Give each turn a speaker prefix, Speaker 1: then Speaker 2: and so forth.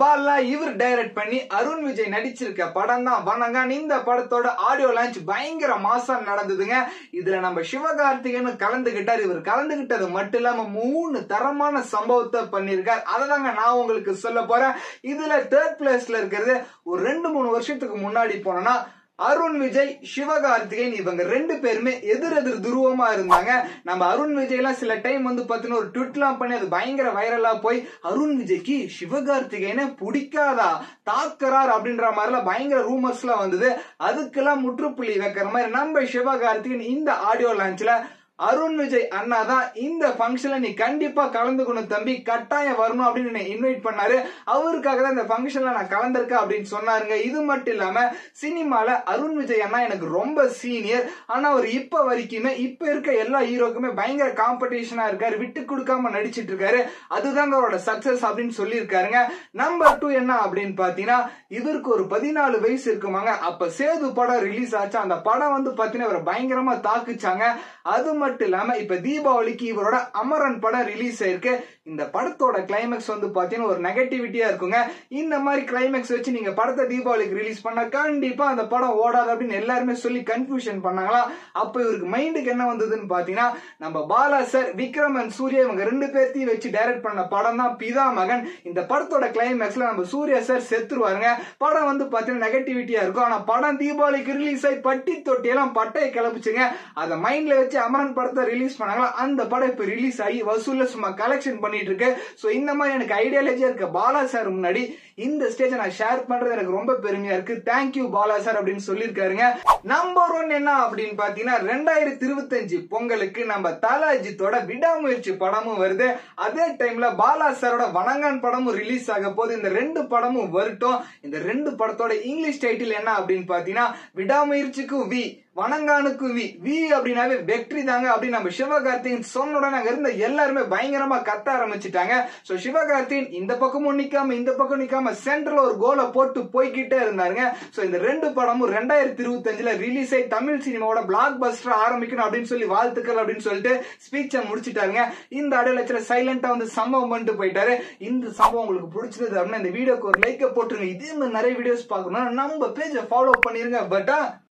Speaker 1: சவாலா இவர் டைரக்ட் பண்ணி அருண் விஜய் நடிச்சிருக்க படம் தான் வணங்கான். இந்த படத்தோட ஆடியோ லான்ச் பயங்கர மாசா நடந்ததுங்க. இதுல நம்ம சிவகார்த்திகேயன் கலந்துகிட்டார். இவர் கலந்துகிட்டது மட்டும் இல்லாம 3 தரமான சம்பவத்தை பண்ணிருக்கார். அததாங்க நான் உங்களுக்கு சொல்ல போறேன். இதுல தேர்ட் பிளேஸ்ல இருக்கிறது ஒரு 2-3 வருஷத்துக்கு முன்னாடி போனோம்னா அருண் விஜய், சிவகார்த்திகேயன் இவங்க 2 பேருமே எதிர் துருவமா இருந்தாங்க. நம்ம அருண் விஜய் எல்லாம் சில டைம் வந்து பாத்தீங்கன்னா ஒரு ட்வீட் எல்லாம் பண்ணி அது பயங்கர வைரலா போய் அருண் விஜய்க்கு சிவகார்த்திகேயனை பிடிக்காதா, தாக்குறார் அப்படின்ற மாதிரி எல்லாம் பயங்கர ரூமர்ஸ் எல்லாம் வந்தது. அதுக்கெல்லாம் முற்றுப்புள்ளி வைக்கிற மாதிரி நம்ம சிவகார்த்திகேயன் இந்த ஆடியோ லான்ச்ல அருண் விஜய் அண்ணா தான் இந்த ஃபங்க்ஷன்ல நீ கண்டிப்பா கலந்துக்கணும் தம்பி, கட்டாயம் வரணும் அப்படின்னு இன்வைட் பண்ணாரு. அவருக்காக தான் இந்த ஃபங்க்ஷன்ல நான் கலந்திருக்கேன் அப்படின்னு சொன்னாருங்க. இது மட்டும் இல்லாம சினிமால அருண் விஜய் அண்ணா எனக்கு ரொம்ப சீனியர். ஆனா அவர் இப்ப வரைக்குமே இப்ப இருக்க எல்லா ஹீரோக்குமே பயங்கர காம்படிஷனா இருக்காரு, விட்டு கொடுக்காம நடிச்சிட்டு இருக்காரு. அதுதாங்க அவரோட சக்சஸ் அப்படின்னு சொல்லியிருக்காருங்க. நம்பர் 2 என்ன அப்படின்னு பாத்தீங்கன்னா இவருக்கு ஒரு 14 வயசு இருக்குமாங்க. அப்ப சேது படம் ரிலீஸ் ஆச்சு. அந்த படம் வந்து பாத்தீங்கன்னா இவரை பயங்கரமா தாக்குச்சாங்க. அது மட்டும் இல்லாம இப்ப தீபாவளிக்கு இவரோட அமரன் படம் ரிலீஸ் ஆயிருக்கு. இந்த படத்தோட கிளைமேக்ஸ் வந்து பாத்தீங்கன்னா ஒரு நெகட்டிவிட்டியா இருக்குங்க. இந்த மாதிரி கிளைமேக்ஸ் வச்சு நீங்க படத்தை தீபாவளிக்கு ரிலீஸ் பண்ணா கண்டிப்பா அந்த படம் ஓடாது அப்படின்னு எல்லாருமே சொல்லி கன்ஃபியூஷன் பண்ணாங்களா. அப்ப இவருக்கு மைண்டுக்கு என்ன வந்ததுன்னு பாத்தீங்கன்னா நம்ம பாலா சார், விக்ரம் அண்ட் சூர்யா இவங்க 2 பேர்த்தையும் வச்சு டைரக்ட் பண்ண படம் தான் பிதா மகன். இந்த படத்தோட கிளைமேக்ஸ்ல நம்ம சூர்யா சார் செத்துருவாருங்க. படம் வந்து பாத்தீங்கன்னா நெகட்டிவிட்டியா இருக்கும். ஆனா படம் தீபாவளிக்கு ரிலீஸ் ஆகி பட்டி தொட்டியெல்லாம் பட்டையை கிளப்பிச்சுங்க. அதை மைண்ட்ல வச்சு அமரன் படத்தை ரிலீஸ் பண்ணாங்களா. அந்த படம் இப்ப ரிலீஸ் ஆகி வசூல்ல சும்மா கலெக்ஷன் பண்ணிட்டு இருக்கு. சோ இந்த மாதிரி எனக்கு ஐடியாலஜியா இருக்க பாலா சார் முன்னாடி இந்த ஸ்டேஜ் நான் ஷேர் பண்றது எனக்கு ரொம்ப பெருமையா இருக்கு. தேங்க்யூ பாலா சார் அப்படின்னு சொல்லியிருக்காருங்க. நம்பர் 1 என்ன அப்படின்னு பாத்தீங்கன்னா 2025 பொங்கலுக்கு நம்ம தல அஜித்தோட விடாமுயற்சி படமும் வருது. அதே டைம்ல பாலா சாரோட வணங்கான் படமும் ரிலீஸ் ஆக போது. இந்த 2 படமும் வரட்டும். இந்த 2 படத்தோட இங்கிலீஷ் டைட்டில் என்ன அப்படின்னு பாத்தீங்கன்னா விடாமுயற்சிக்கும் வி, வணங்கானுக்கு வி அப்படின்னாவே வெற்றி தாங்க அப்படின்னு நம்ம சிவகார்த்திகேயன் சொன்ன உடனே அங்க இருந்த எல்லாருமே பயங்கரமா கத்த ஆரம்பிச்சுட்டாங்க. சோ சிவகார்த்திகேயன் இந்த பக்கமும் நிக்காம இந்த பக்கம் நிக்காம சென்டர்ல ஒரு கோலை போட்டு போய்கிட்டே இருந்தாருங்க. சோ இந்த 2 படமும் 2025ல ரிலீஸ் ஆகி தமிழ் சினிமாவோட பிளாக் பஸ்டர் ஆரம்பிக்கணும் அப்படின்னு சொல்லி வாழ்த்துக்கள் அப்படின்னு சொல்லிட்டு ஸ்பீச்சை முடிச்சிட்டாருங்க. இந்த அடையாளத்துல சைலண்டா வந்து சம்பவம் பண்ணிட்டு போயிட்டாரு. இந்த சம்பவம் உங்களுக்கு பிடிச்சது அப்படின்னா இந்த வீடியோக்கு ஒரு லைக்க போட்டுருங்க. இதே மாதிரி நிறைய வீடியோஸ் பார்க்கணும் நம்ம பேஜை ஃபாலோ பண்ணிருங்க. பட்